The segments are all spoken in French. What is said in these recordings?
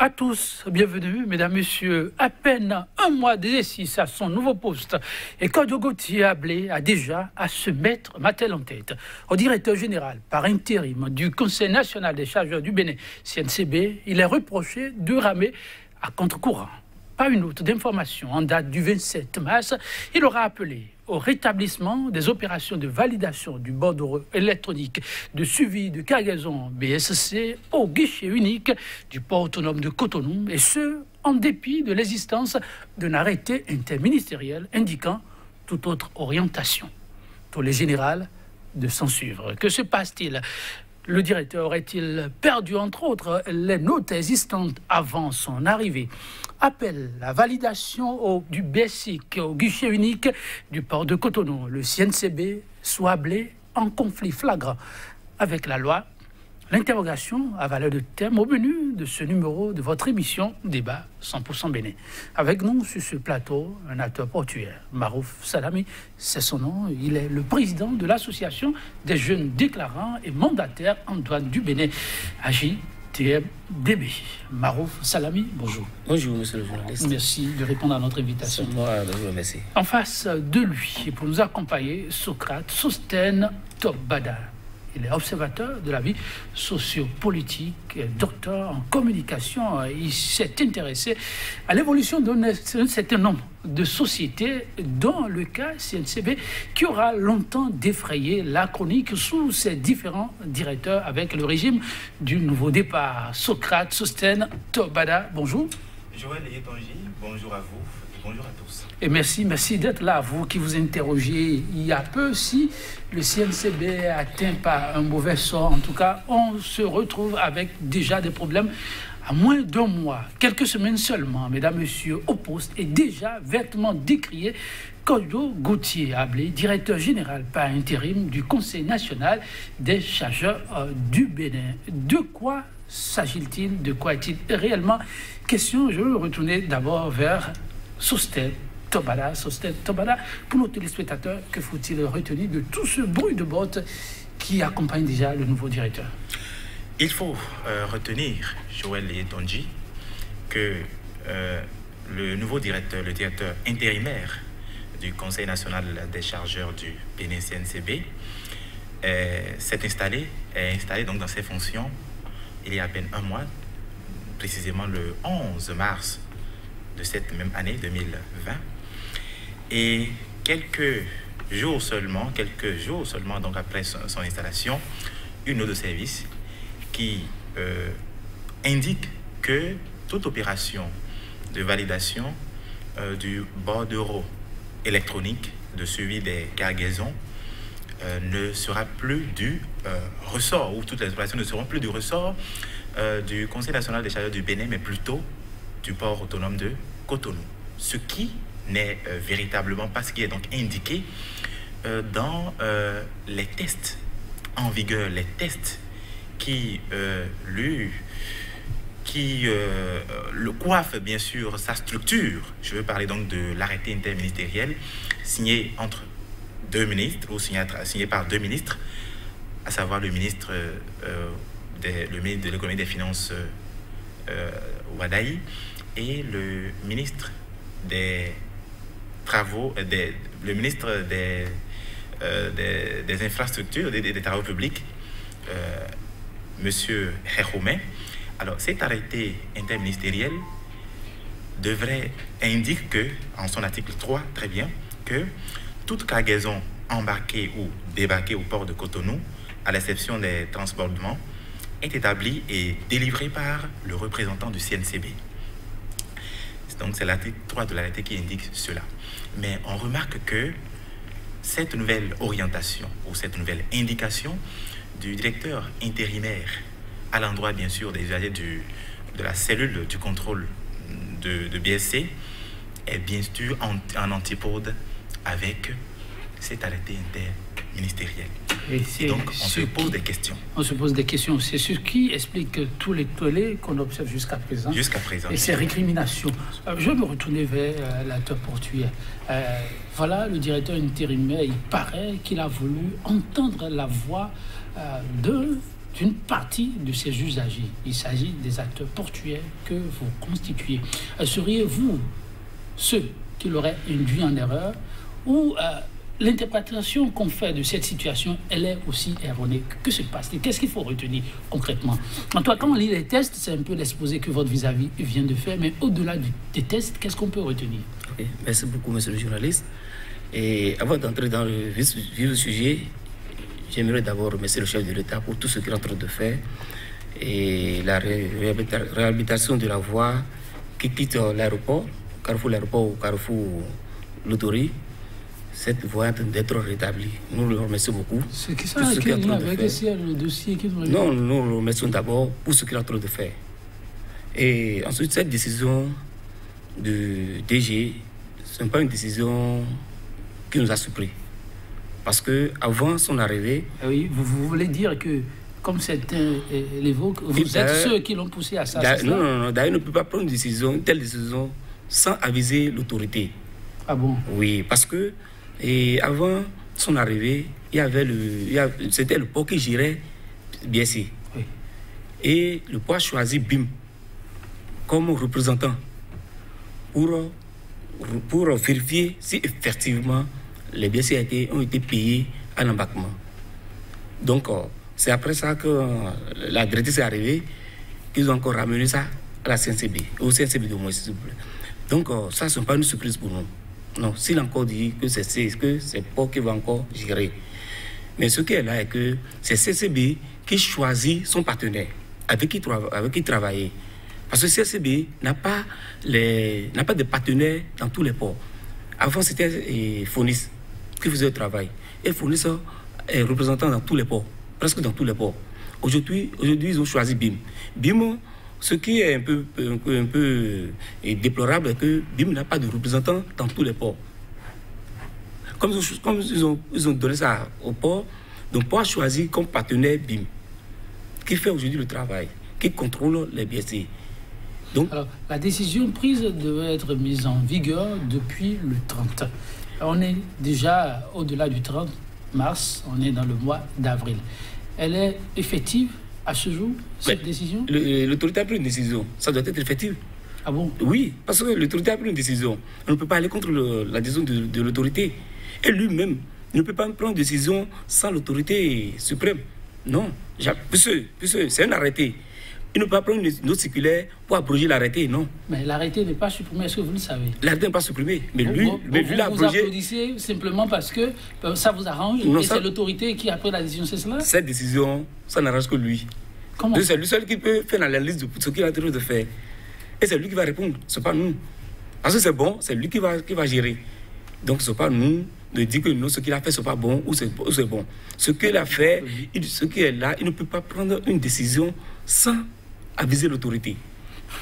à tous, bienvenue, mesdames, messieurs. À peine un mois d'exercice à son nouveau poste, et Kojo Gauthier Ablé a déjà à se mettre Matel en tête. Au directeur général par intérim du Conseil national des chargeurs du Bénin, CNCB, il est reproché de ramer à contre-courant. Pas une autre d'information en date du 27 mars, il aura appelé au rétablissement des opérations de validation du bordereau électronique de suivi de cargaison BSC au guichet unique du port autonome de Cotonou, et ce, en dépit de l'existence d'un arrêté interministériel indiquant toute autre orientation. Pour les générales de s'en suivre. Que se passe-t-il ? Le directeur aurait-il perdu, entre autres, les notes existantes avant son arrivée? Appel à validation du BSIC au guichet unique du port de Cotonou. Le CNCB soit Ablé en conflit flagrant avec la loi. L'interrogation à valeur de thème au menu de ce numéro de votre émission Débat 100% Bénin. Avec nous sur ce plateau, un acteur portuaire, Marouf Salami, c'est son nom. Il est le président de l'association des jeunes déclarants et mandataires en douane du Bénin, AJTMDB. Marouf Salami, bonjour. Bonjour, monsieur le journaliste. Merci de répondre à notre invitation. C'est moi de vous remercier. En face de lui, et pour nous accompagner, Socrate Sostène Tobada. Il est observateur de la vie sociopolitique, docteur en communication. Il s'est intéressé à l'évolution d'un certain nombre de sociétés, dont le cas CNCB, qui aura longtemps défrayé la chronique sous ses différents directeurs avec le régime du nouveau départ. Socrate Sostène Tobada, bonjour. Joël Etonji, bonjour à vous. Bonjour à tous. Et merci d'être là, vous qui vous interrogez il y a peu. Si le CNCB est atteint par un mauvais sort, en tout cas, on se retrouve avec déjà des problèmes à moins d'un mois, quelques semaines seulement, mesdames, messieurs, au poste, et déjà vertement décrié Kojo Gauthier Ablé, directeur général par intérim du Conseil national des chargeurs du Bénin. De quoi s'agit-il? De quoi est-il réellement question? Je vais retourner d'abord vers Sostène Tobada. Pour nos téléspectateurs, que faut-il retenir de tout ce bruit de bottes qui accompagne déjà le nouveau directeur? Il faut retenir, Joël Etonji, que le nouveau directeur, le directeur intérimaire du Conseil national des chargeurs du Bénin CNCB, est installé donc dans ses fonctions il y a à peine un mois, précisément le 11 mars de cette même année 2020, et quelques jours seulement donc après son installation, une note de service qui indique que toute opération de validation du bordereau électronique de suivi des cargaisons ne sera plus du ressort, ou toutes les opérations ne seront plus du ressort du Conseil national des chargeurs du Bénin, mais plutôt du port autonome de Cotonou. Ce qui n'est véritablement pas ce qui est donc indiqué dans les tests en vigueur, les tests qui le coiffent bien sûr sa structure. Je veux parler donc de l'arrêté interministériel signé entre deux ministres, ou signé par deux ministres, à savoir le ministre de l'économie et des finances Wadaï, et le ministre des travaux, le ministre des infrastructures, des travaux publics, Monsieur Héroumé. Alors, cet arrêté interministériel indique que, en son article 3, très bien, que toute cargaison embarquée ou débarquée au port de Cotonou, à l'exception des transbordements, est établie et délivrée par le représentant du CNCB. Donc c'est l'article 3 de l'arrêté qui indique cela. Mais on remarque que cette nouvelle orientation ou cette nouvelle indication du directeur intérimaire à l'endroit bien sûr des usagers de la cellule du contrôle de BSC est bien sûr en antipode avec cet arrêté interministériel. Et donc, on se pose des questions. On se pose des questions. C'est ce qui explique tous les tollés qu'on observe jusqu'à présent. Jusqu'à présent. Et ces récriminations. Je vais me retourner vers l'acteur portuaire. Voilà, le directeur intérimaire, il paraît qu'il a voulu entendre la voix de d'une partie de ces usagers. Il s'agit des acteurs portuaires que vous constituez. Seriez-vous ceux qui l'auraient induit en erreur ou l'interprétation qu'on fait de cette situation, elle est aussi erronée? Que se passe-t-il? Qu'est-ce qu'il faut retenir concrètement? En tout cas, quand on lit les tests, c'est un peu l'exposé que votre vis-à-vis vient de faire, mais au-delà des tests, qu'est-ce qu'on peut retenir? Okay. Merci beaucoup, monsieur le journaliste. Et avant d'entrer dans le vif du sujet, j'aimerais d'abord remercier le chef de l'État pour tout ce qu'il est en train de faire et la réhabilitation de la voie qui quitte l'aéroport, l'aéroport ou Carrefour Lautori. Cette voie est en train d'être rétablie. Nous le remercions beaucoup. C'est qui ça, quel lien avec le dossier qui nous... Non, nous le remercions d'abord pour ce qu'il est en train de faire. Et ensuite, cette décision du DG, ce n'est pas une décision qui nous a surpris. Parce qu'avant son arrivée... Oui, vous voulez dire que, comme certains l'évoquent, vous êtes ceux qui l'ont poussé à ça? Non. D'ailleurs, on ne peut pas prendre une telle décision sans aviser l'autorité. Ah bon? Oui, parce que avant son arrivée, c'était le port qui gérait BSC. Oui. Et le port a choisi BIM comme représentant pour vérifier si effectivement les BSC ont été payés à l'embarquement. Donc, c'est après ça que la directrice est arrivée, qu'ils ont encore ramené ça à la CNCB, au CNCB de moins, s'il vous plaît. Donc, ça, ce n'est pas une surprise pour nous. Non, s'il a encore dit que c'est pas qui va encore gérer. Mais ce qui est là est que c'est CCB qui choisit son partenaire, avec qui travailler. Parce que CCB n'a pas de partenaires dans tous les ports. Avant, c'était Fonis qui faisait le travail. Et Fonis est représentant dans tous les ports, presque dans tous les ports. Aujourd'hui, ils ont choisi BIM. BIM, ce qui est un peu déplorable, est que BIM n'a pas de représentant dans tous les ports. Comme ils ont donné ça au port, donc le port a choisi comme partenaire BIM, qui fait aujourd'hui le travail, qui contrôle les BSC. Donc, alors, la décision prise devait être mise en vigueur depuis le 30. On est déjà au-delà du 30 mars, on est dans le mois d'avril. Elle est effective à ce jour, cette décision? L'autorité a pris une décision, ça doit être effectif. Ah bon? Oui, parce que l'autorité a pris une décision. On ne peut pas aller contre la décision de l'autorité. Et lui-même ne peut pas prendre une décision sans l'autorité suprême. Non, puisque c'est un arrêté. Il ne peut pas prendre une autre circulaire pour abroger l'arrêté, non. Mais l'arrêté n'est pas supprimé, est-ce que vous le savez? L'arrêté n'est pas supprimé, mais lui Vous l'a abrogé. applaudissez simplement parce que ça vous arrange et c'est l'autorité qui a pris la décision, c'est cela? Cette décision, ça n'arrange que lui. Comment? C'est lui seul qui peut faire l'analyse de ce qu'il est en train de faire. Et c'est lui qui va répondre, ce n'est pas nous. Parce que c'est bon, c'est lui qui va gérer. Donc ce n'est pas nous de dire que non, ce qu'il a fait, ce n'est pas bon ou c'est bon. Ce qu'il a fait, ce qui est là, il ne peut pas prendre une décision sans aviser l'autorité.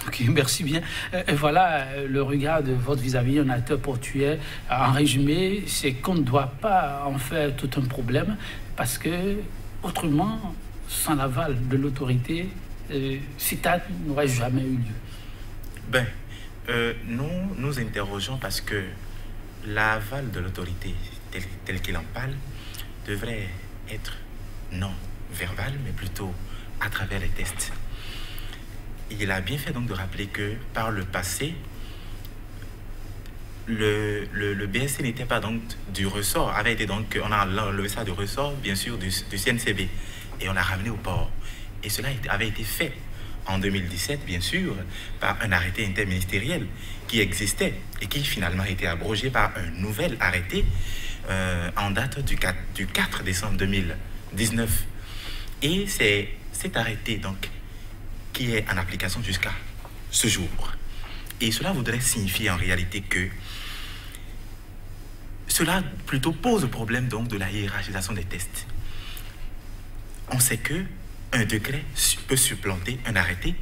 Ok, merci bien. Et voilà le regard de votre vis-à-vis, un acteur portuaire. En résumé, c'est qu'on ne doit pas en faire tout un problème parce que, autrement, sans l'aval de l'autorité, CITAD n'aurait jamais eu lieu. Nous interrogeons parce que l'aval de l'autorité, tel qu'il en parle, devrait être non verbal, mais plutôt à travers les tests. Il a bien fait donc de rappeler que par le passé, le BSC n'était pas donc du ressort, avait été donc, on a enlevé ça du ressort, bien sûr, du CNCB, et on l'a ramené au port. Et cela avait été fait en 2017, bien sûr, par un arrêté interministériel qui existait et qui finalement a été abrogé par un nouvel arrêté en date du 4 décembre 2019. Et c'est cet arrêté donc qui est en application jusqu'à ce jour. Et cela voudrait signifier en réalité que cela plutôt pose le problème donc de la hiérarchisation des tests. On sait que un décret peut supplanter un arrêté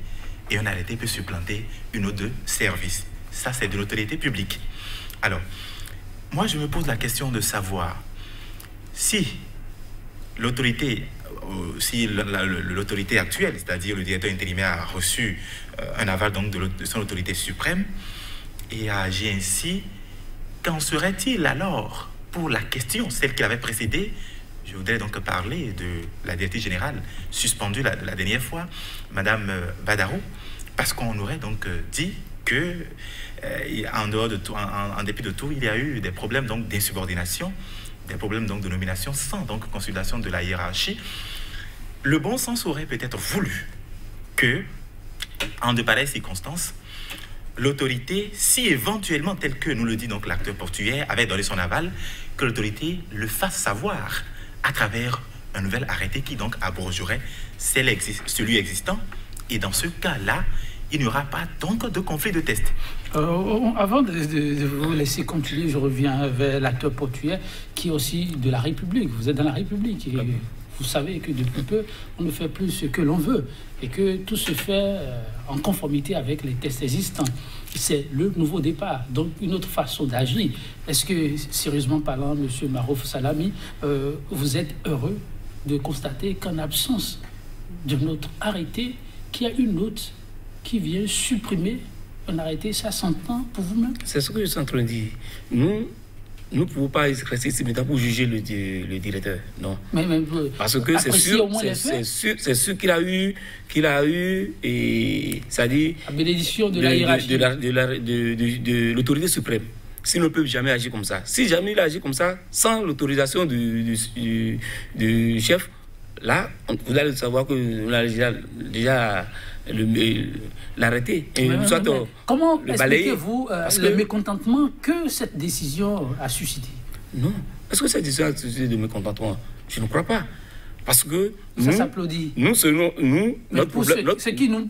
et un arrêté peut supplanter une ou deux services. Ça, c'est de l'autorité publique. Alors, moi, je me pose la question de savoir si l'autorité, l'autorité actuelle, c'est-à-dire le directeur intérimaire, a reçu un aval donc de son autorité suprême et a agi ainsi, qu'en serait-il alors pour la question, celle qui avait précédé, je voudrais donc parler de la directrice générale suspendue la dernière fois, Madame Badarou, parce qu'on aurait donc dit que, en dehors de tout, en dépit de tout, il y a eu des problèmes donc d'insubordination, des problèmes donc de nomination sans donc consultation de la hiérarchie. Le bon sens aurait peut-être voulu que, en de pareilles circonstances, l'autorité, si éventuellement, tel que nous le dit donc l'acteur portuaire, avait donné son aval, que l'autorité le fasse savoir à travers un nouvel arrêté qui donc abrogerait celui existant. Et dans ce cas-là, il n'y aura pas donc de conflit de test. Avant de vous laisser continuer, je reviens vers l'acteur portuaire qui est aussi de la République. Vous êtes dans la République et vous savez que depuis peu, on ne fait plus ce que l'on veut et que tout se fait en conformité avec les tests existants. C'est le nouveau départ, donc une autre façon d'agir. Est-ce que, sérieusement parlant, M. Marouf Salami, vous êtes heureux de constater qu'en absence de notre arrêté, qu'il y a une autre qui vient supprimer un arrêté, ça s'entend pour vous-même? C'est ce que je suis en train de dire. Nous ne pouvons pas rester ici maintenant pour juger le directeur, non. Mais parce que c'est sûr qu'il a eu, et c'est-à-dire la bénédiction de la hiérarchie de l'autorité suprême. S'il ne peut jamais agir comme ça. Si jamais il agit comme ça, sans l'autorisation du chef, là, vous allez savoir que a déjà l'arrêter. Comment expliquez-vous le mécontentement que cette décision a suscité? Non. Est-ce que cette décision a suscité de mécontentement? Je ne crois pas. Parce que ça s'applaudit. Notre problème...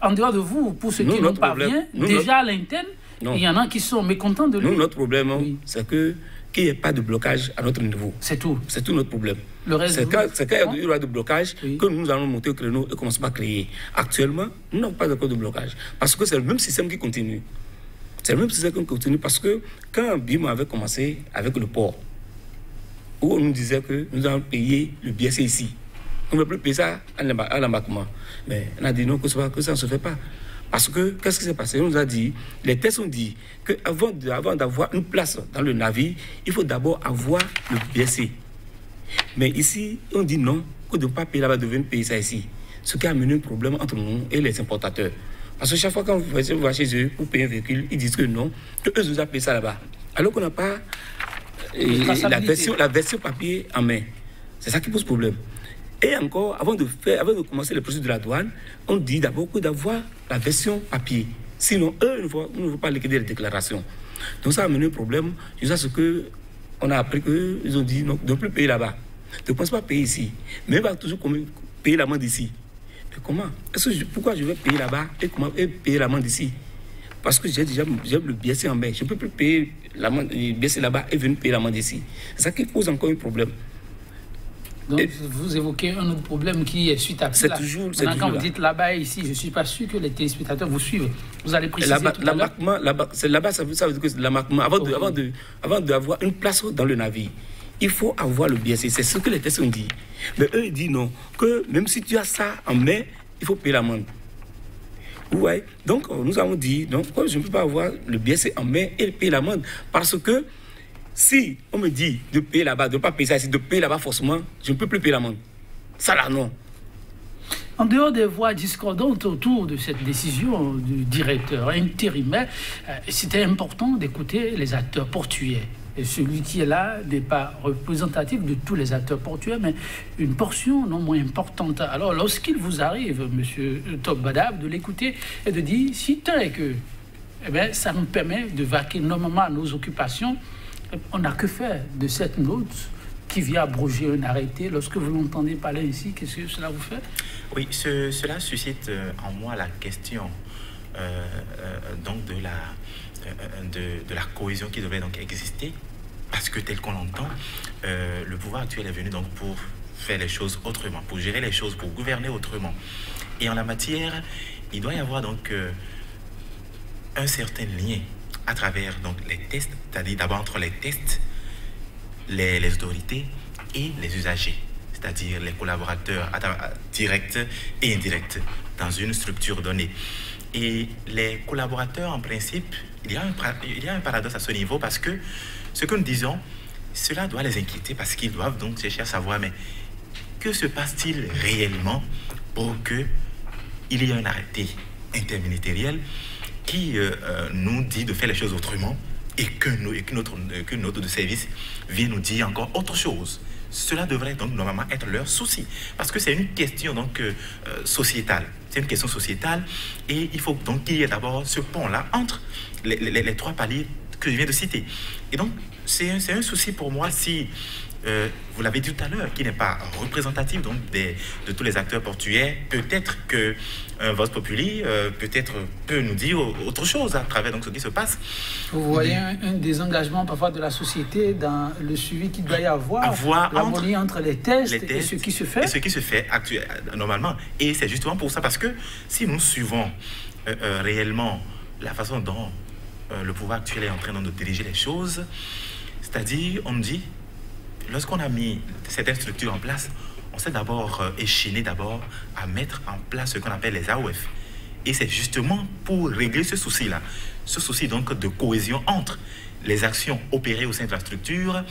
En dehors de vous, pour ceux qui n'ont pas bien, déjà à l'interne, il y en a qui sont mécontents de lui. Notre problème, c'est qu'il n'y ait pas de blocage à notre niveau. C'est tout. C'est tout notre problème. C'est quand il y aura de blocage que nous allons monter au créneau et commencer à créer. Actuellement, nous n'avons pas encore de blocage. Parce que c'est le même système qui continue. C'est le même système qui continue parce que quand BIM avait commencé avec le port, où on nous disait que nous allons payer le BSC ici, on ne peut plus payer ça à l'embarquement. Mais on a dit non, que ça ne se fait pas. Parce que, qu'est-ce qui s'est passé? On nous a dit, les tests ont dit qu'avant d'avoir une place dans le navire, il faut d'abord avoir le BSC. Mais ici, on dit non, que de ne pas payer là-bas, de venir payer ça ici. Ce qui a amené un problème entre nous et les importateurs. Parce que chaque fois quand vous allez chez eux pour payer un véhicule, ils disent que non, qu'eux nous ont payé ça là-bas. Alors qu'on n'a pas la version papier en main. C'est ça qui pose problème. Et encore, avant de commencer les procédures de la douane, on dit d'abord que d'avoir la version papier. Sinon, eux ne vont pas liquider les déclarations. Donc ça a amené un problème. Jusqu'à ce qu'on a appris qu'ils ont dit non, de ne plus payer là-bas. De ne pas payer ici. Mais on va toujours payer l'amende ici. Mais comment? Pourquoi je vais payer là-bas et payer l'amende ici? Parce que j'ai le BSC en main. Je ne peux plus payer l'amende BSC là-bas et venir payer l'amende ici. C'est ça qui pose encore un problème. Donc, vous évoquez un autre problème qui est suite à cela. Maintenant, quand vous dites là-bas et ici, je ne suis pas sûr que les téléspectateurs vous suivent. Vous allez préciser l'embarquement, là-bas, ça veut dire que c'est l'embarquement. Avant d'avoir une place dans le navire, il faut avoir le BSC. C'est ce que les tests ont dit. Mais eux, ils disent non, que même si tu as ça en main, il faut payer l'amende. Ouais. Donc, nous avons dit, donc, je ne peux pas avoir le BSC en main et payer l'amende. Parce que si on me dit de payer là-bas, de ne pas payer ça ici, de payer là-bas forcément, je ne peux plus payer l'amende. Ça là, non. En dehors des voix discordantes autour de cette décision du directeur intérimaire, c'était important d'écouter les acteurs portuaires. Et celui qui est là n'est pas représentatif de tous les acteurs portuaires, mais une portion non moins importante. Alors, lorsqu'il vous arrive, M. Top Badab, de l'écouter et de dire, si tant est que ça nous permet de vaquer normalement à nos occupations, on n'a que faire de cette note qui vient abroger un arrêté. Lorsque vous l'entendez parler ici, qu'est-ce que cela vous fait? Oui, cela suscite en moi la question donc de la cohésion qui devait donc exister, parce que tel qu'on l'entend, le pouvoir actuel est venu donc pour faire les choses autrement, pour gérer les choses, pour gouverner autrement. Et en la matière, il doit y avoir donc un certain lien à travers donc les tests, c'est-à-dire d'abord entre les tests, les autorités et les usagers, c'est-à-dire les collaborateurs directs et indirects dans une structure donnée. Et les collaborateurs, en principe, il y a un paradoxe à ce niveau, parce que ce que nous disons, cela doit les inquiéter parce qu'ils doivent donc chercher à savoir, mais que se passe-t-il réellement pour qu'il y ait un arrêté interministériel qui nous dit de faire les choses autrement et que notre de service vient nous dire encore autre chose. Cela devrait donc normalement être leur souci, parce que c'est une question donc sociétale. C'est une question sociétale et il faut donc qu'il y ait d'abord ce pont-là entre les trois paliers que je viens de citer. Et donc, c'est un souci pour moi si, vous l'avez dit tout à l'heure, qui n'est pas représentatif donc, de tous les acteurs portuaires. Peut-être que Vox Populi peut nous dire autre chose à travers donc, ce qui se passe. Vous voyez un désengagement parfois de la société dans le suivi qu'il doit y avoir l'harmonie entre les tests et ce qui se fait. Et ce qui se fait normalement. Et c'est justement pour ça, parce que si nous suivons réellement la façon dont le pouvoir actuel est en train de diriger les choses, c'est-à-dire, on dit, lorsqu'on a mis certaines structures en place, on s'est d'abord échiné à mettre en place ce qu'on appelle les AOF. Et c'est justement pour régler ce souci-là, ce souci donc de cohésion entre les actions opérées au sein de la structure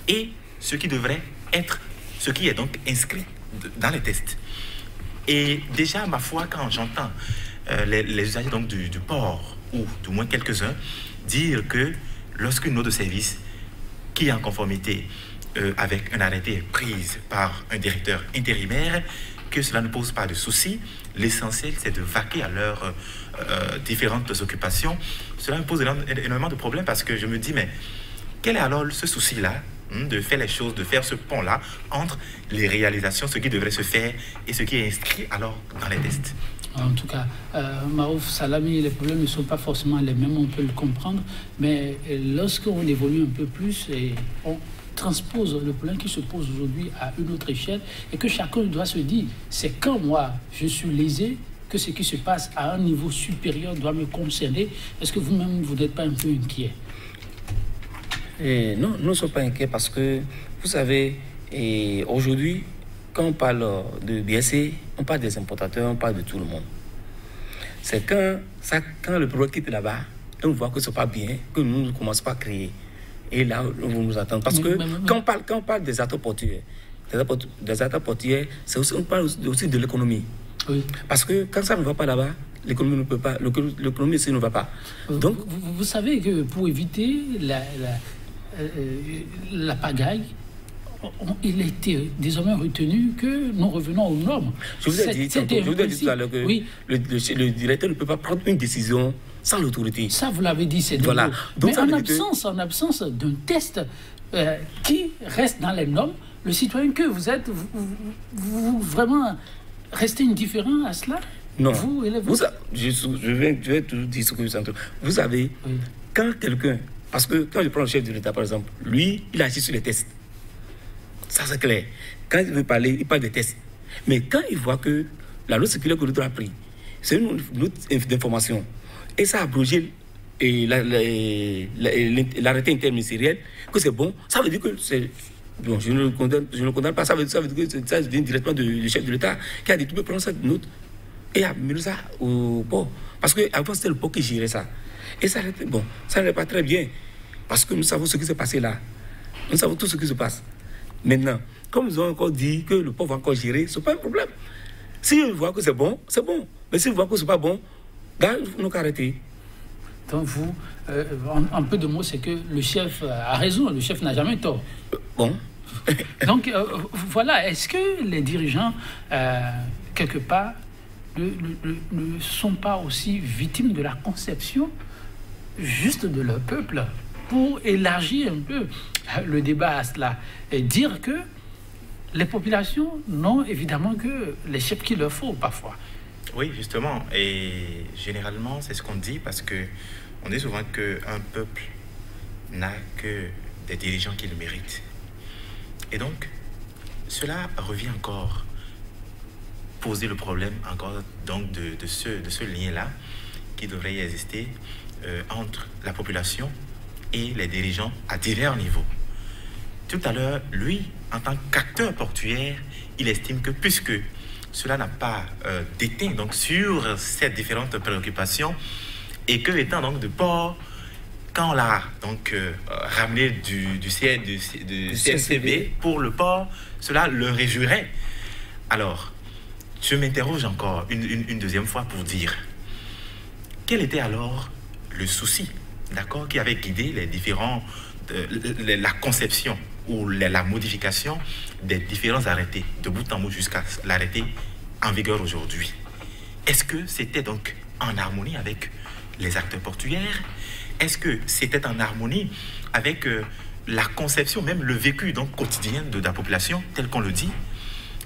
et ce qui devrait être, ce qui est donc inscrit dans les tests. Et déjà, ma foi, quand j'entends les usagers donc du port, ou du moins quelques-uns, dire que lorsqu'une note de service qui est en conformité avec un arrêté prise par un directeur intérimaire, que cela ne pose pas de soucis. L'essentiel, c'est de vaquer à leurs différentes occupations. Cela me pose énormément de problèmes parce que je me dis, mais quel est alors ce souci-là de faire les choses, de faire ce pont-là entre les réalisations, ce qui devrait se faire et ce qui est inscrit alors dans les tests? En tout cas, Marouf Salami, les problèmes ne sont pas forcément les mêmes, on peut le comprendre, mais lorsqu'on évolue un peu plus et on transpose le problème qui se pose aujourd'hui à une autre échelle et que chacun doit se dire, c'est quand moi je suis lésé que ce qui se passe à un niveau supérieur doit me concerner. Est-ce que vous-même, vous n'êtes pas un peu inquiet? Non, nous ne sommes pas inquiets parce que, vous savez, aujourd'hui, quand on parle de BSC, on parle des importateurs, on parle de tout le monde. C'est quand le problème quitte là-bas, on voit que ce n'est pas bien, que nous ne commençons pas à créer. Et là, on va nous attendre. Parce que quand on parle des acteurs portuaires, c'est aussi, on parle aussi de l'économie. Oui. Parce que quand ça ne va pas là-bas, l'économie ne peut pas, l'économie ici ne va pas. Donc, vous savez que pour éviter la pagaille, il était désormais retenu que nous revenons aux normes. Je vous ai dit tout à l'heure que oui, le directeur ne peut pas prendre une décision sans l'autorité. Ça, vous l'avez dit, c'est voilà. Donc, mais en absence d'un test qui reste dans les normes, le citoyen que vous êtes, vous vraiment restez indifférent à cela? Non. Vous et les vôtres? Je vais tout dire ce que vous entendez. Vous savez, oui, quand quelqu'un... Parce que quand je prends le chef de l'État, par exemple, lui, il agit sur les tests. Ça, c'est clair. Quand il veut parler, il parle des tests. Mais quand il voit que la loi circulaire que l'autre a pris, c'est une note d'information, et ça a abrogé l'arrêté interministériel, que c'est bon, ça veut dire que c'est... Bon, je ne le condamne pas, ça veut dire que ça vient directement du chef de l'État qui a dit tu peux prendre cette note et amener ça au port. Parce qu'avant, c'était le port qui gérait ça. Et ça n'est pas très bien. Parce que nous savons ce qui s'est passé là. Nous savons tout ce qui se passe. Maintenant, comme ils ont encore dit que le port va encore gérer, ce n'est pas un problème. S'ils voient que c'est bon, c'est bon. Mais s'ils voient que ce n'est pas bon, là, il faut nous arrêter. Donc vous, en peu de mots, c'est que le chef a raison, le chef n'a jamais tort. Bon. Donc voilà, est-ce que les dirigeants, quelque part, ne sont pas aussi victimes de la conception juste de leur peuple pour élargir un peu le débat à cela et dire que les populations n'ont évidemment que les chefs qu'il leur faut parfois? Oui, justement, et généralement c'est ce qu'on dit parce que on dit souvent qu'un peuple n'a que des dirigeants qui le méritent. Et donc, cela revient encore poser le problème encore donc de ce lien-là qui devrait y exister entre la population et les dirigeants à divers niveaux. Tout à l'heure, lui, en tant qu'acteur portuaire, il estime que puisque cela n'a pas déteint donc sur ces différentes préoccupations et que étant donc de port, quand on l'a donc ramené du CNCB pour le port, cela le réjouirait. Alors, je m'interroge encore une deuxième fois pour dire, quel était alors le souci, d'accord, qui avait guidé les différents, la conception ou la modification des différents arrêtés, de bout en bout jusqu'à l'arrêté en vigueur aujourd'hui? Est-ce que c'était donc en harmonie avec les acteurs portuaires? Est-ce que c'était en harmonie avec la conception, même le vécu donc quotidien de la population, tel qu'on le dit?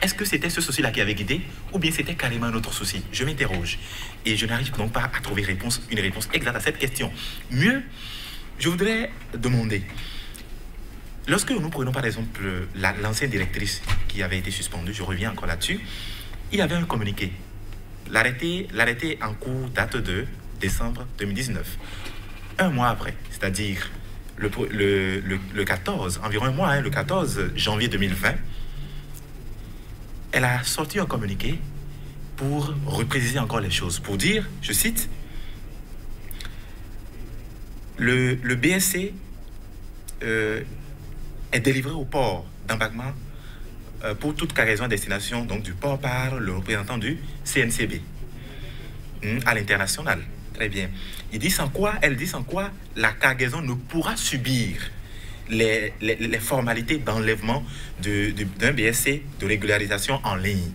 Est-ce que c'était ce souci-là qui avait guidé, ou bien c'était carrément un autre souci? Je m'interroge et je n'arrive donc pas à trouver une réponse exacte à cette question. Mieux, je voudrais demander, lorsque nous prenons par exemple l'ancienne directrice qui avait été suspendue, je reviens encore là-dessus, il y avait un communiqué. L'arrêté en cours date de décembre 2019. Un mois après, c'est-à-dire le 14, environ un mois, hein, le 14 janvier 2020, elle a sorti un communiqué pour repréciser encore les choses, pour dire, je cite, le BSC est délivré au port d'embarquement pour toute cargaison à destination donc, du port par le représentant du CNCB à l'international. Très bien. Elle dit sans quoi la cargaison ne pourra subir les formalités d'enlèvement d'un BSC de régularisation en ligne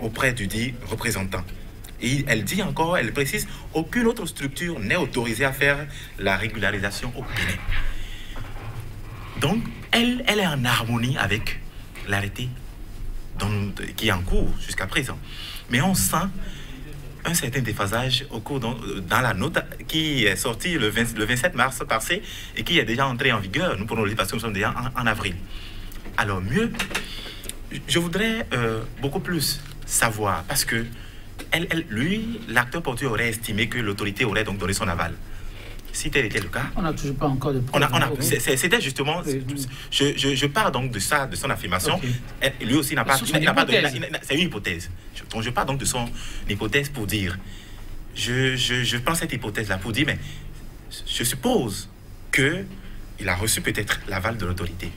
auprès du dit représentant. Et elle dit encore, elle précise, aucune autre structure n'est autorisée à faire la régularisation au Bénin. Donc, elle est en harmonie avec l'arrêté qui est en cours jusqu'à présent. Mais on sent un certain déphasage au cours dans la note qui est sortie le 27 mars passé et qui est déjà entrée en vigueur. Nous pourrons le dire parce que nous sommes déjà en avril. Alors mieux, je voudrais beaucoup plus savoir parce que lui, l'acteur portuaire aurait estimé que l'autorité aurait donc donné son aval. Si tel était le cas, on n'a toujours pas encore de preuves. C'était justement, je pars donc de ça, de son affirmation. Okay. Lui aussi n'a pas, c'est une hypothèse. Donc je pars donc de son hypothèse pour dire, je prends cette hypothèse-là pour dire, mais je suppose que il a reçu peut-être l'aval de l'autorité.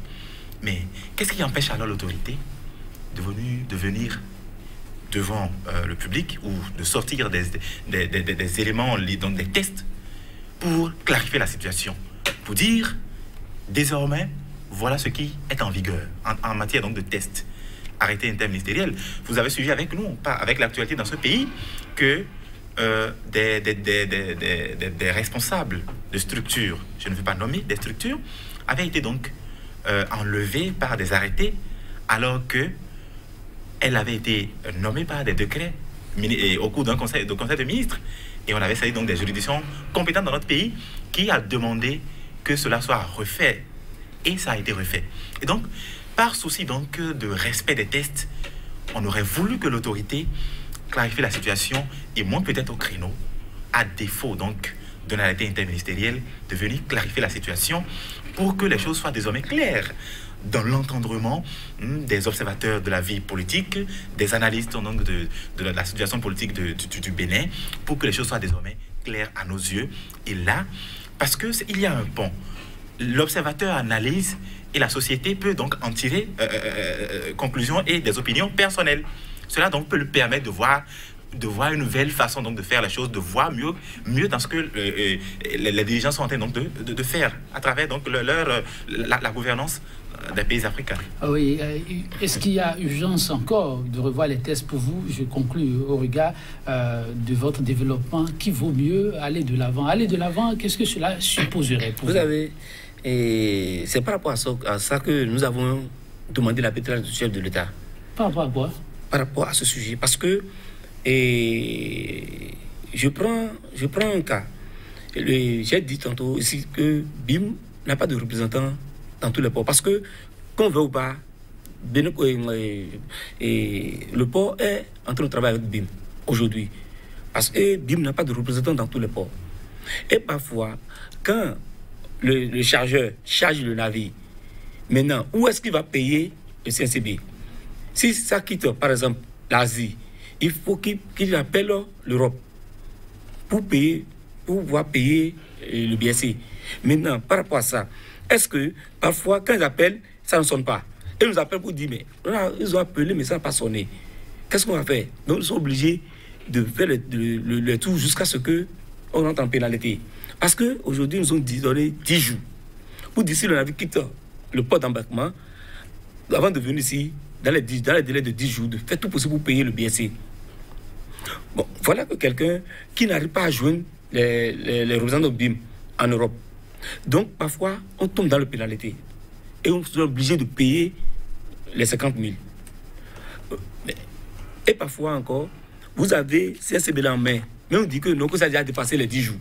Mais qu'est-ce qui empêche alors l'autorité de venir devant le public ou de sortir des éléments, donc des tests pour clarifier la situation, pour dire désormais voilà ce qui est en vigueur en matière donc de tests, arrêté interministériel. Vous avez suivi avec nous, pas avec l'actualité dans ce pays, que des responsables de structures, je ne veux pas nommer des structures, avaient été donc enlevés par des arrêtés alors que elle avait été nommée par des décrets au cours d'un conseil de ministres. Et on avait saisi donc des juridictions compétentes dans notre pays qui a demandé que cela soit refait. Et ça a été refait. Et donc, par souci donc de respect des tests, on aurait voulu que l'autorité clarifie la situation et monte peut-être au créneau, à défaut donc d'un arrêté interministériel, de venir clarifier la situation pour que les choses soient désormais claires dans l'entendrement des observateurs de la vie politique, des analystes donc, de la situation politique du Bénin, pour que les choses soient désormais claires à nos yeux. Et là, parce qu'il y a un pont, l'observateur analyse et la société peut donc en tirer conclusions et des opinions personnelles. Cela donc peut lui permettre de voir une nouvelle façon donc de faire les choses, de voir mieux dans ce que les dirigeants sont en train donc de faire à travers donc la gouvernance des pays africains. Ah oui, est-ce qu'il y a urgence encore de revoir les tests pour vous? Je conclus au regard de votre développement. Qui vaut mieux aller de l'avant? Aller de l'avant, qu'est-ce que cela supposerait pour vous? Vous savez, c'est par rapport à ça que nous avons demandé l'arbitrage du chef de l'État. Par rapport à quoi? Par rapport à ce sujet, parce que je prends un cas. J'ai dit tantôt ici que BIM n'a pas de représentant dans tous les ports. Parce que, qu'on veut ou pas, le port est en train de travailler avec BIM aujourd'hui. Parce que BIM n'a pas de représentant dans tous les ports. Et parfois, quand le chargeur charge le navire, maintenant, où est-ce qu'il va payer le CNCB? Si ça quitte, par exemple, l'Asie, il faut qu'il appelle l'Europe pour pouvoir payer le BSC. Maintenant, par rapport à ça, est-ce que parfois, quand ils appellent, ça ne sonne pas? Ils nous appellent pour dire, mais là, ils ont appelé, mais ça n'a pas sonné. Qu'est-ce qu'on va faire? Donc, ils sont obligés de faire le tour jusqu'à ce qu'on entre en pénalité. Parce qu'aujourd'hui, nous ont donné 10 jours. Pour d'ici le navire quitte le port d'embarquement, avant de venir ici, dans les délais de 10 jours, de faire tout possible pour payer le BSC. Bon, voilà que quelqu'un qui n'arrive pas à joindre les représentants de BIM en Europe. Donc, parfois, on tombe dans la pénalité. Et on est obligé de payer les 50 000. Et parfois encore, vous avez CNCB en main. Mais on dit que non, que ça a déjà dépassé les 10 jours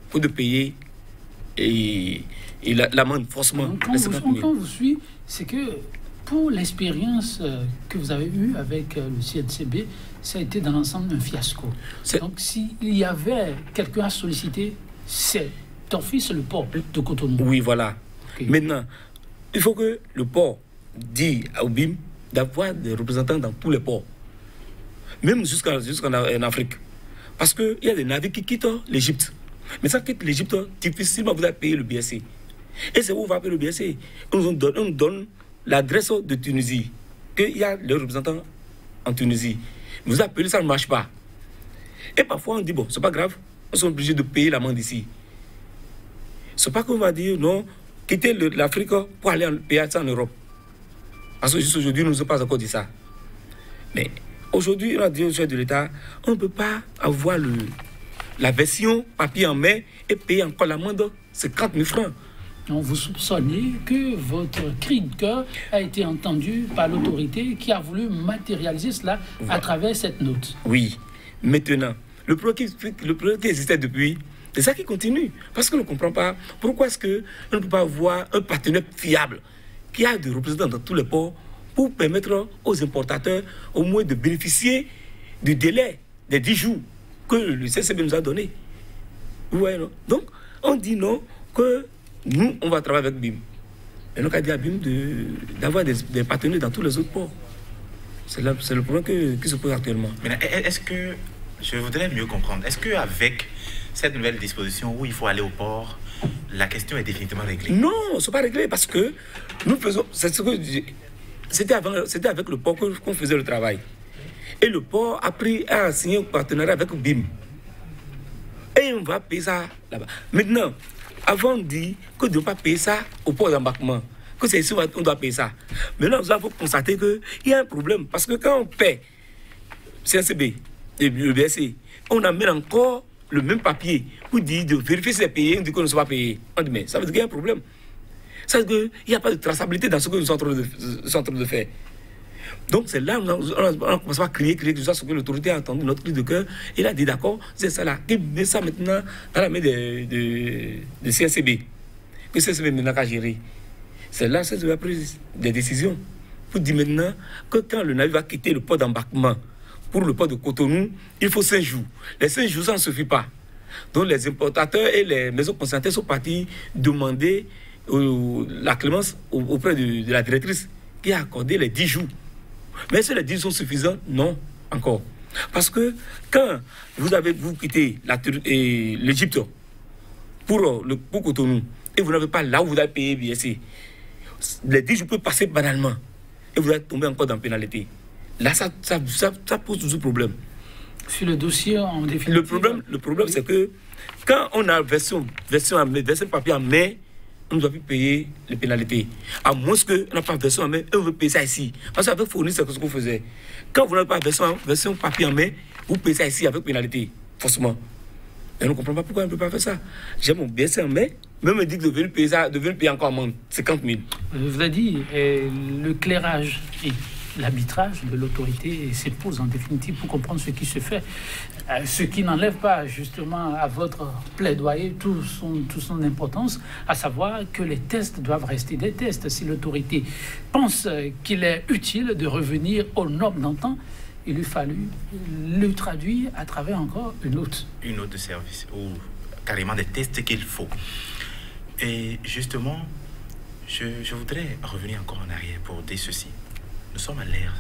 pour de payer et l'amende, forcément. Donc, quand vous suit, c'est que pour l'expérience que vous avez eue avec le CNCB, ça a été dans l'ensemble un fiasco. Donc, s'il y avait quelqu'un à solliciter, c'est d'office le port de Cotonou. Oui, voilà. Okay. Maintenant, il faut que le port dise au BIM d'avoir des représentants dans tous les ports, même jusqu'en Afrique. Parce qu'il y a des navires qui quittent l'Égypte. Mais ça quitte l'Égypte, difficilement vous allez payer le BSC. Et c'est où on va payer le BSC. On nous donne l'adresse de Tunisie, qu'il y a les représentants en Tunisie. Vous appelez, ça ne marche pas. Et parfois on dit, bon, c'est pas grave, on est obligé de payer l'amende ici. C'est pas qu'on va dire, non, quitter l'Afrique pour aller payer ça en Europe. Parce que juste aujourd'hui, nous n'avons pas encore dit ça. Mais aujourd'hui, on a dit au chef de l'État, on ne peut pas avoir la version papier en main et payer encore l'amende, c'est 40 000 francs. Donc vous soupçonnez que votre cri de cœur a été entendu par l'autorité qui a voulu matérialiser cela à travers cette note. Oui. Maintenant, le problème qui existait depuis, c'est ça qui continue. Parce qu'on ne comprend pas pourquoi est-ce qu'on ne peut pas avoir un partenaire fiable qui a des représentants dans tous les ports pour permettre aux importateurs au moins de bénéficier du délai des 10 jours que le CCB nous a donné. Ouais, non? Donc, on dit non, que nous, on va travailler avec BIM. Et donc, on a dit à BIM d'avoir des partenaires dans tous les autres ports. C'est le problème qui se pose actuellement. Mais est-ce que, je voudrais mieux comprendre, est-ce qu'avec cette nouvelle disposition où il faut aller au port, la question est définitivement réglée? Non, ce n'est pas réglé parce que nous faisons... C'était avec le port qu'on faisait le travail. Et le port a signé un partenariat avec BIM. Et on va payer ça là-bas. Maintenant, avant on dit qu'on ne doit pas payer ça au port d'embarquement, que c'est ici qu'on doit payer ça. Maintenant, nous avons constaté qu'il y a un problème. Parce que quand on paie CNCB et le BSC, on amène encore le même papier pour dire de vérifier si c'est payé, on dit qu'on ne soit pas payé. On dit, mais ça veut dire qu'il y a un problème. Ça veut dire qu'il n'y a pas de traçabilité dans ce que nous sommes en train de faire. Donc c'est là où on a commencé à crier, ce que l'autorité a entendu notre cri de cœur. Il a dit d'accord, c'est ça là. Il met ça maintenant dans la main de CNCB. Que CNCB maintenant qu'à gérer. C'est là que a pris des décisions. Pour dire maintenant que quand le navire va quitter le port d'embarquement pour le port de Cotonou, il faut 5 jours. Les 5 jours, ça ne suffit pas. Donc les importateurs et les maisons consignataires sont partis demander la clémence auprès de la directrice qui a accordé les 10 jours. Mais est-ce que les 10 jours sont suffisants? Non, encore. Parce que quand vous quittez l'Égypte pour Cotonou et vous n'avez pas là où vous avez payé BSC, les 10 jours peuvent passer banalement et vous allez tomber encore dans la pénalité. Là, ça pose toujours problème. Sur le dossier, en définitive... Le problème, oui, c'est que quand on a version papier en main, on ne doit plus payer les pénalités. À moins qu'on n'a pas version en main, on veut payer ça ici. Parce qu'avec fournir, c'est ce qu'on faisait. Quand vous n'avez pas version papier en main, vous payez ça ici avec pénalité, forcément. Et on ne comprend pas pourquoi on ne peut pas faire ça. J'ai mon BSC en main, même me dit que de venir payer encore amende, 50 000. Je vous l'ai dit, le clairage et l'arbitrage de l'autorité s'impose en définitive pour comprendre ce qui se fait. Ce qui n'enlève pas justement à votre plaidoyer toute son importance, à savoir que les tests doivent rester des tests. Si l'autorité pense qu'il est utile de revenir aux normes d'antan, il lui fallu le traduire à travers encore une note. Une note de service, ou carrément des tests qu'il faut. Et justement, je voudrais revenir encore en arrière pour dire ceci. Nous sommes à l'ère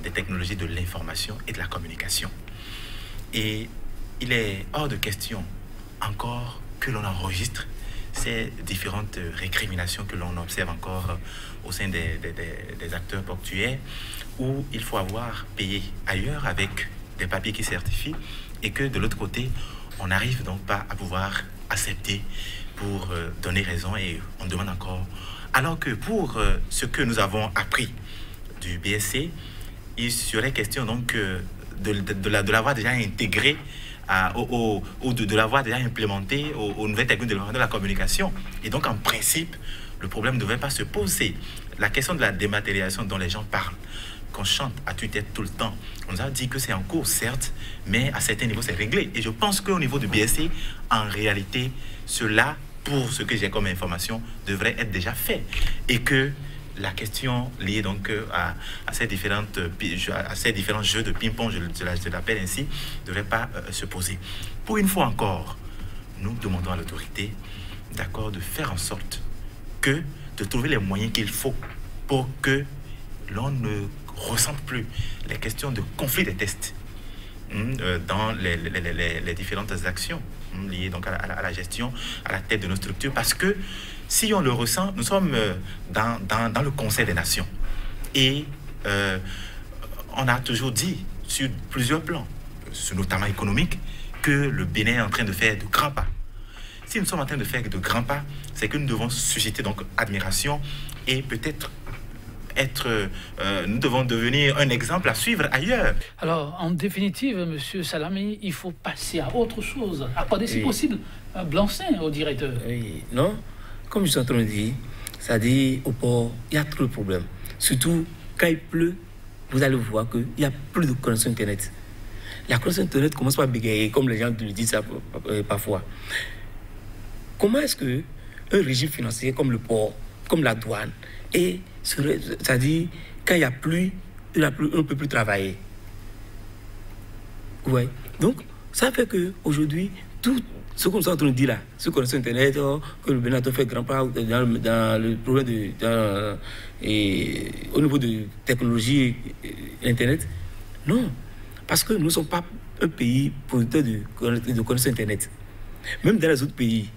des technologies de l'information et de la communication. Et il est hors de question encore que l'on enregistre ces différentes récriminations que l'on observe encore au sein des acteurs portuaires, où il faut avoir payé ailleurs avec des papiers qui certifient, et que de l'autre côté, on n'arrive donc pas à pouvoir accepter pour donner raison, et on demande encore. Alors que pour ce que nous avons appris du BSC, il serait question donc de l'avoir déjà intégré ou de l'avoir déjà implémenté aux nouvelles techniques de la communication. Et donc, en principe, le problème ne devrait pas se poser. La question de la dématérialisation dont les gens parlent, qu'on chante à tue-tête tout le temps, on nous a dit que c'est en cours, certes, mais à certains niveaux, c'est réglé. Et je pense qu'au niveau du BSC, en réalité, cela, pour ce que j'ai comme information, devrait être déjà fait. Et que la question liée donc à ces différents jeux de ping-pong, je l'appelle ainsi, ne devrait pas se poser. Pour une fois encore, nous demandons à l'autorité, d'accord, de faire en sorte de trouver les moyens qu'il faut pour que l'on ne ressente plus les questions de conflit des tests dans les différentes actions liées donc à la gestion, à la tête de nos structures, parce que si on le ressent, nous sommes dans le Conseil des Nations. Et on a toujours dit, sur plusieurs plans, notamment économique, que le Bénin est en train de faire de grands pas. Si nous sommes en train de faire de grands pas, c'est que nous devons susciter donc admiration et peut-être nous devons devenir un exemple à suivre ailleurs. Alors, en définitive, Monsieur Salami, il faut passer à autre chose. Accorder, si possible, un blanc-seing au directeur. Oui, non. Comme je suis en train de dire, ça dit au port, il y a trop de problèmes. Surtout quand il pleut, vous allez voir qu'il n'y a plus de connexion Internet. La connexion Internet commence par bégayer, comme les gens le disent ça parfois. Comment est-ce qu'un régime financier comme le port, comme la douane, et c'est-à-dire quand il n'y a plus, on ne peut plus travailler. Ouais. Donc, ça fait qu'aujourd'hui, tout ce qu'on est en train de dire là, ce connexion Internet, que le Bénin fait grand pas dans le problème au niveau de technologie et Internet, non. Parce que nous ne sommes pas un pays producteur de connexion Internet. Même dans les autres pays.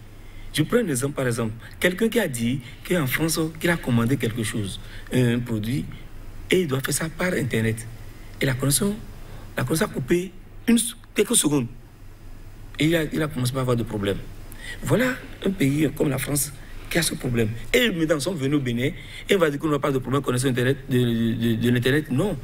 Je prends un exemple, par exemple. Quelqu'un qui a dit qu'en France, qu'il a commandé quelque chose, un produit, et il doit faire ça par Internet. Et la connexion a coupé quelques secondes. Et il a commencé à avoir des problèmes. Voilà un pays comme la France qui a ce problème. Et maintenant, nous sommes venus au Bénin, et on va dire qu'on n'a pas de problème de connexion Internet, de l'Internet. Non.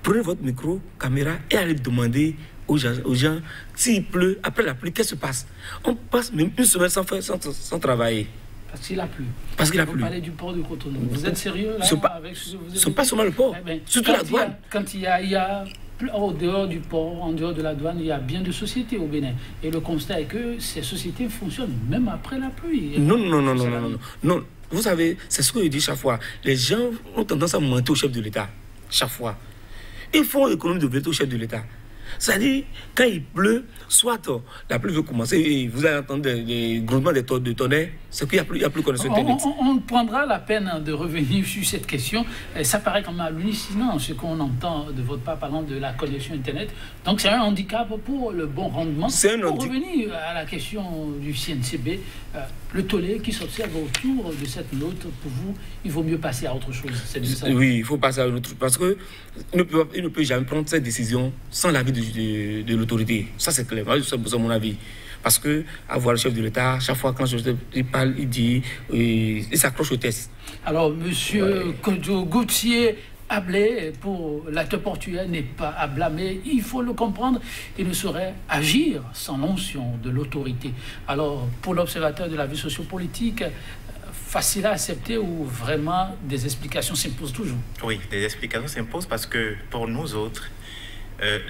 Prenez votre micro, caméra, et allez demander aux gens, s'il pleut, après la pluie, qu'est-ce qui se passe? On passe même une semaine sans travailler. Parce qu'il a plu. Parce qu'il a plu. Vous parlez du port de Cotonou. Vous êtes sérieux là? Ce ne sont pas seulement le port, surtout la douane. Quand il y a au dehors du port, en dehors de la douane, il y a bien de sociétés au Bénin. Et le constat est que ces sociétés fonctionnent même après la pluie. Non. Vous savez, c'est ce que je dis chaque fois. Les gens ont tendance à mentir au chef de l'État. Chaque fois. Ils font l'économie de vérité au chef de l'État. C'est-à-dire, quand il pleut, soit la pluie veut commencer et vous allez entendre des grondements de tonnerre, c'est qu'il n'y a plus de connexion Internet. On prendra la peine de revenir sur cette question. Ça paraît quand même hallucinant ce qu'on entend de votre part parlant de la connexion Internet. Donc c'est un handicap pour le bon rendement. Pour revenir à la question du CNCB, le tollé qui s'observe autour de cette note, pour vous, il vaut mieux passer à autre chose. Oui, il faut passer à autre chose parce qu'il ne peut jamais prendre cette décision sans l'avis de l'autorité. Ça, c'est clair. C'est mon avis. Parce que, avoir le chef de l'État, chaque fois quand il parle, il dit, il s'accroche au test. Alors, monsieur Kodjo Gauthier Ablé, pour l'acteur portuaire, n'est pas à blâmer. Il faut le comprendre. Il ne saurait agir sans l'onction de l'autorité. Alors, pour l'observateur de la vie sociopolitique, facile à accepter ou vraiment des explications s'imposent toujours? Oui, des explications s'imposent parce que pour nous autres,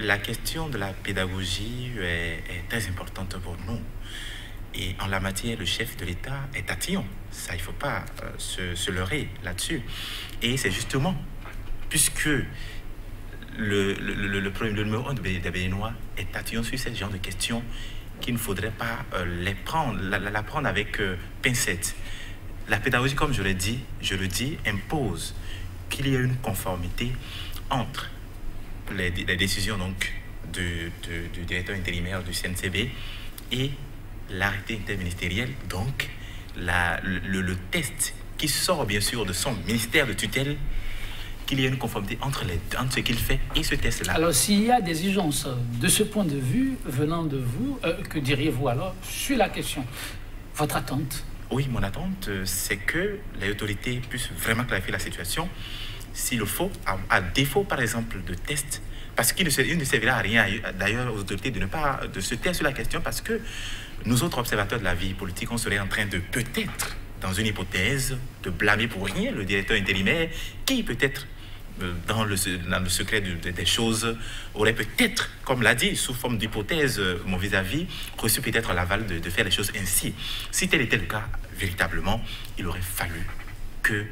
la question de la pédagogie est très importante pour nous. Et en la matière, le chef de l'État est tatillon. Ça, il ne faut pas se leurrer là-dessus. Et c'est justement, puisque le numéro 1 des Béninois est tatillon sur ce genre de questions, qu'il ne faudrait pas la prendre avec pincette. La pédagogie, comme je le dis, impose qu'il y ait une conformité entre les décisions donc, du directeur intérimaire du CNCB et l'arrêté interministériel, donc le test qui sort bien sûr de son ministère de tutelle, qu'il y ait une conformité entre ce qu'il fait et ce test-là. Alors, s'il y a des exigences de ce point de vue venant de vous, que diriez-vous alors sur la question? Votre attente? Oui, mon attente, c'est que les autorités puissent vraiment clarifier la situation, s'il le faut, à défaut, par exemple, de tests, parce qu'il ne servira à rien, d'ailleurs, aux autorités de se taire sur la question, parce que nous autres observateurs de la vie politique, on serait en train de peut-être, dans une hypothèse, de blâmer pour rien le directeur intérimaire, qui peut-être, dans le secret des choses, aurait peut-être, comme l'a dit, sous forme d'hypothèse, mon vis-à-vis, reçu peut-être l'aval de faire les choses ainsi. Si tel était le cas, véritablement, il aurait fallu que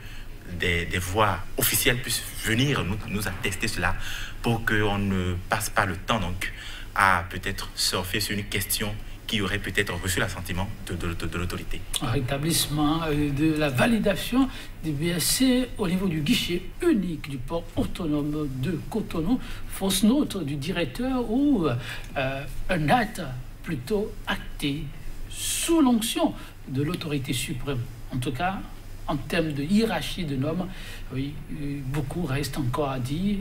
des voix officielles puissent venir nous attester cela pour qu'on ne passe pas le temps donc à peut-être surfer sur une question qui aurait peut-être reçu l'assentiment de l'autorité. Un rétablissement de la validation des BSC au niveau du guichet unique du port autonome de Cotonou, fausse note du directeur ou un acte plutôt acté sous l'onction de l'autorité suprême. En tout cas, en termes de hiérarchie de normes, oui, beaucoup reste encore à dire.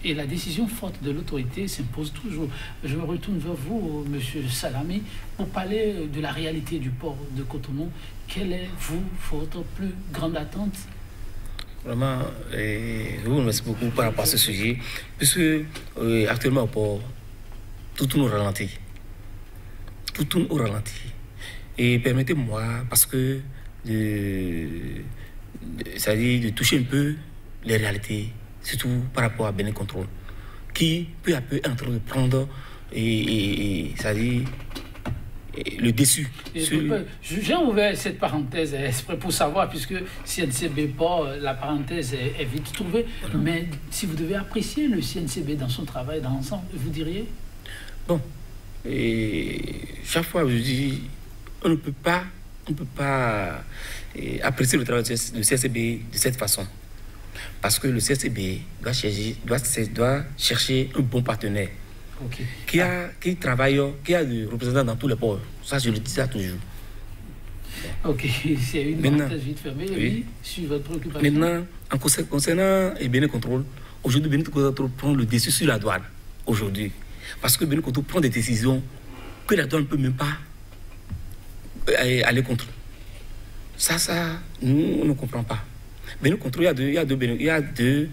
Et la décision forte de l'autorité s'impose toujours. Je me retourne vers vous, Monsieur Salamé, pour parler de la réalité du port de Cotonou. Quelle est, votre plus grande attente? Vraiment, je vous remercie beaucoup par rapport à ce sujet, puisque actuellement au port, tout tourne au ralenti. Tout tourne au ralenti. Et permettez-moi, parce que c'est-à-dire de toucher un peu les réalités, surtout par rapport à Bénin Control, qui peu à peu est en train de prendre c'est-à-dire le dessus. J'ai ouvert cette parenthèse exprès pour savoir, puisque CNCB Port, la parenthèse est vite trouvée, mais si vous devez apprécier le CNCB dans son travail, dans l'ensemble, vous diriez? Bon, chaque fois je dis, on ne peut pas apprécier le travail du CNCB de cette façon. Parce que le CNCB doit chercher un bon partenaire qui travaille, qui a des représentants dans tous les ports. Ça, je le dis ça toujours. Ok, c'est une parenthèse vite fermée. Oui, sur votre préoccupation. Maintenant, concernant Bénin Control, aujourd'hui, Bénin Control prend le dessus sur la douane. Aujourd'hui. Parce que Bénin Control prend des décisions que la douane ne peut même pas aller contre. Ça, nous, on ne comprend pas. Bénin Control, il y a deux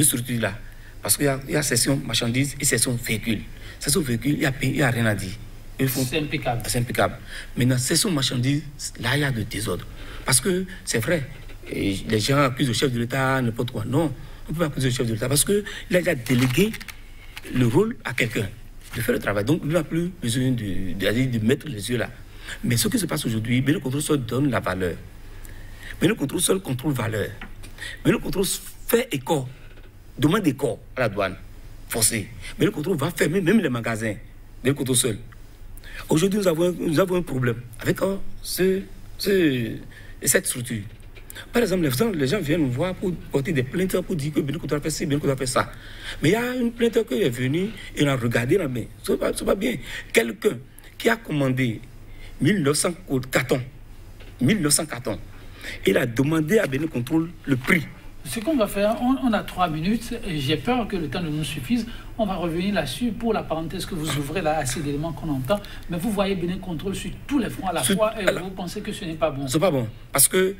structures là. Parce qu'il y a section marchandises et section véhicules. Section véhicules, il n'y a rien à dire. C'est impeccable. C'est impeccable. Maintenant, section marchandises, là, il y a de désordre. Parce que c'est vrai, les gens accusent le chef de l'État, n'importe quoi. Non, on ne peut pas accuser le chef de l'État parce qu'il a déjà délégué le rôle à quelqu'un de faire le travail. Donc, il n'a plus besoin de mettre les yeux là. Mais ce qui se passe aujourd'hui, Bénin Control seul donne la valeur. Bénin Control seul contrôle valeur. Bénin Control fait écart, demande écart à la douane, forcé. Bénin Control va fermer même les magasins. Bénin Control seul. Aujourd'hui, nous avons un problème avec cette structure. Par exemple, les gens viennent nous voir pour porter des plaintes pour dire que Bénin Control a fait ci, Bénin Control a fait ça. Mais il y a une plainte qui est venue et on a regardé la main. Ce n'est pas bien. Quelqu'un qui a commandé 1900 cartons, il a demandé à Bénin Control le prix. Ce qu'on va faire, on a 3 minutes et j'ai peur que le temps ne nous suffise. On va revenir là-dessus pour la parenthèse que vous ouvrez là, assez d'éléments qu'on entend. Mais vous voyez Bénin Control sur tous les fronts à la fois et vous pensez que ce n'est pas bon. Ce n'est pas bon. Parce que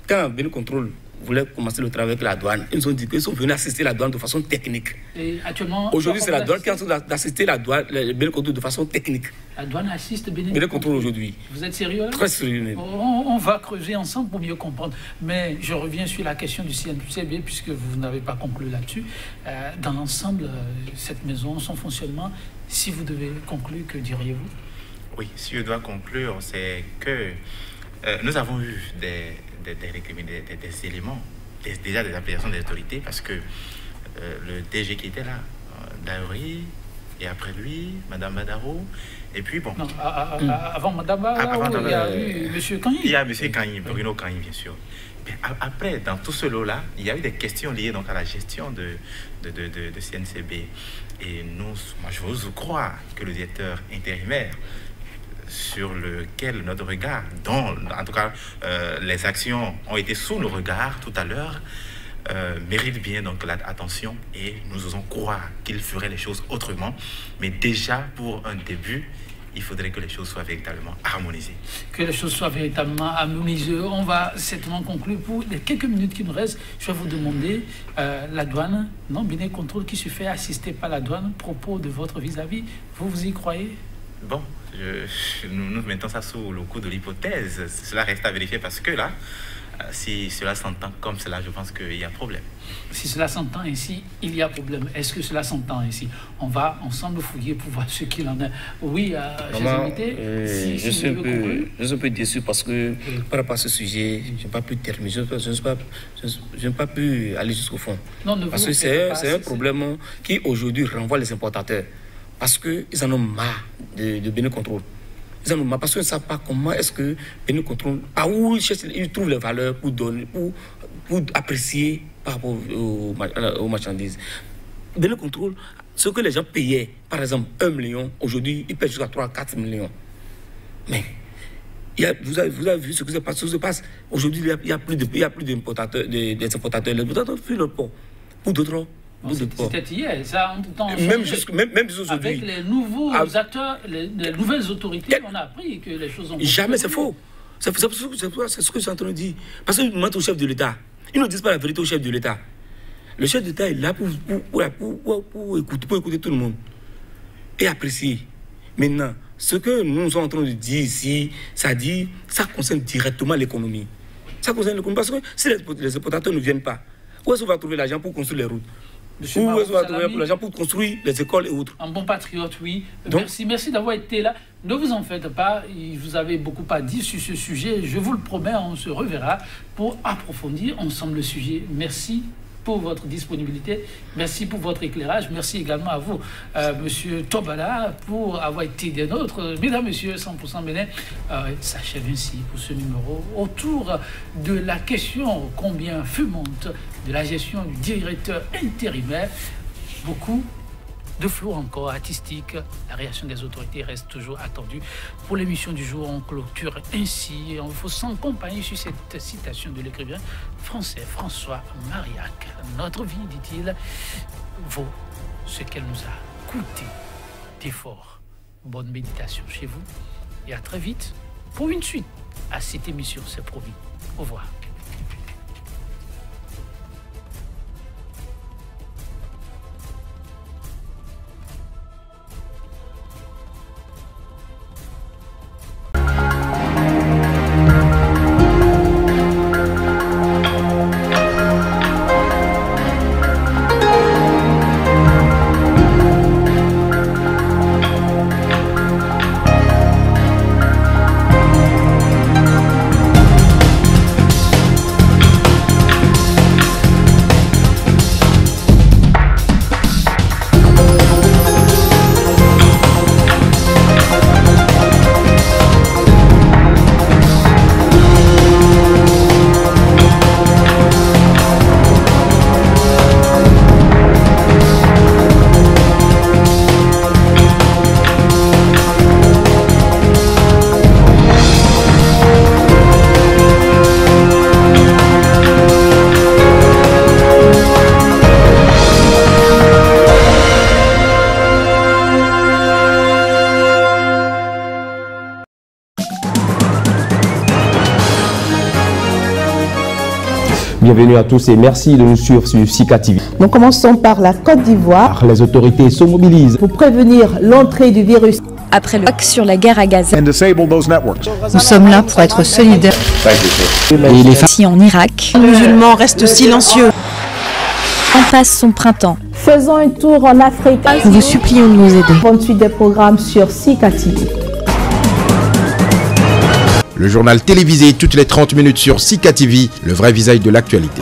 quand Bénin Control voulait commencer le travail avec la douane, ils nous ont dit qu'ils sont venus assister la douane de façon technique. Et actuellement, aujourd'hui, c'est la douane qui est en train d'assister la douane, Bénin Control de façon technique. La douane assiste Bénin Control aujourd'hui. Vous êtes sérieux là? Très sérieux même. On va creuser ensemble pour mieux comprendre. Mais je reviens sur la question du CNCB, puisque vous n'avez pas conclu là-dessus. Dans l'ensemble, cette maison, son fonctionnement, si vous devez conclure, que diriez-vous? Oui, si je dois conclure, c'est que nous avons eu des éléments, déjà des appellations des autorités, parce que le DG qui était là, Daori, et après lui, Madame Badaro, et puis bon... Non, avant Madame Badaro, il y a eu M. Kanyi. Il y a M. Kanyi, Bruno Kanyi, bien sûr. Mais après, dans tout ce lot-là, il y a eu des questions liées donc à la gestion de CNCB. Et nous, moi, je vous crois que le directeur intérimaire sur lequel notre regard, dont en tout cas les actions ont été sous nos regards tout à l'heure, mérite bien donc l'attention et nous osons croire qu'il ferait les choses autrement. Mais déjà, pour un début, il faudrait que les choses soient véritablement harmonisées. Que les choses soient véritablement harmonisées. On va certainement conclure pour les quelques minutes qui nous restent. Je vais vous demander, la douane, non, Bénin Contrôle qui se fait assister par la douane, propos de votre vis-à-vis, vous y croyez? Bon, nous mettons ça sous le coup de l'hypothèse. Cela reste à vérifier parce que là, si cela s'entend comme cela, je pense qu'il y a problème. Si cela s'entend ainsi, il y a problème. Est-ce que cela s'entend ainsi? On va ensemble fouiller pour voir ce qu'il en est. Oui, chers invités, je suis un peu déçu parce que par rapport à ce sujet, je n'ai pas pu terminer, je n'ai pas pu aller jusqu'au fond. Non, parce que c'est un problème qui aujourd'hui renvoie les importateurs. Parce qu'ils en ont marre de Bénin Contrôle. Ils en ont marre parce qu'ils ne savent pas comment est-ce que Bénin Contrôle, à où ils trouvent les valeurs pour donner, pour apprécier par rapport aux marchandises. Bénin Contrôle, ce que les gens payaient, par exemple 1 million, aujourd'hui ils paient jusqu'à 3 à 4 millions. Mais vous avez vu ce qui se passe. Aujourd'hui, il n'y a plus d'importateurs, des importateurs. Les importateurs fuient leur port. Pour d'autres. C'était hier, ça même aujourd'hui. Avec les nouveaux acteurs, les nouvelles autorités, on a appris que les choses ont... Jamais, c'est faux. C'est ce que je suis en train de dire. Parce qu'ils mentent au chef de l'État. Ils ne disent pas la vérité au chef de l'État. Le chef de l'État est là pour écouter tout le monde et apprécier. Maintenant, ce que nous sommes en train de dire ici, ça concerne directement l'économie. Ça concerne l'économie parce que si les exportateurs ne viennent pas, où est-ce qu'on va trouver l'argent pour construire les routes? Où est-ce qu'on va trouver l'argent pour construire les écoles et autres? Un bon patriote, oui. Donc, merci d'avoir été là. Ne vous en faites pas, vous avez beaucoup à dire sur ce sujet. Je vous le promets, on se reverra pour approfondir ensemble le sujet. Merci pour votre disponibilité, merci pour votre éclairage, merci également à vous, Monsieur Tobala, pour avoir été des nôtres. Mesdames, Messieurs, 100% Bénin s'achève ainsi pour ce numéro autour de la question combien fumante de la gestion du directeur intérimaire. Beaucoup de flou encore artistique. La réaction des autorités reste toujours attendue. Pour l'émission du jour, on clôture ainsi. On faut s'accompagner sur cette citation de l'écrivain français François Mariac. Notre vie, dit-il, vaut ce qu'elle nous a coûté d'efforts. Bonne méditation chez vous et à très vite pour une suite à cette émission, c'est promis. Au revoir. Bienvenue à tous et merci de nous suivre sur Sika TV. Nous commençons par la Côte d'Ivoire. Les autorités se mobilisent pour prévenir l'entrée du virus. Après le hack sur la guerre à Gaza, nous sommes là pour être solidaires. Et les femmes en Irak, les musulmans restent silencieux. En passe son printemps. Faisons un tour en Afrique. Nous vous supplions de nous aider. Bonne suite des programmes sur Sika TV. Le journal télévisé toutes les 30 minutes sur Sika TV, le vrai visage de l'actualité.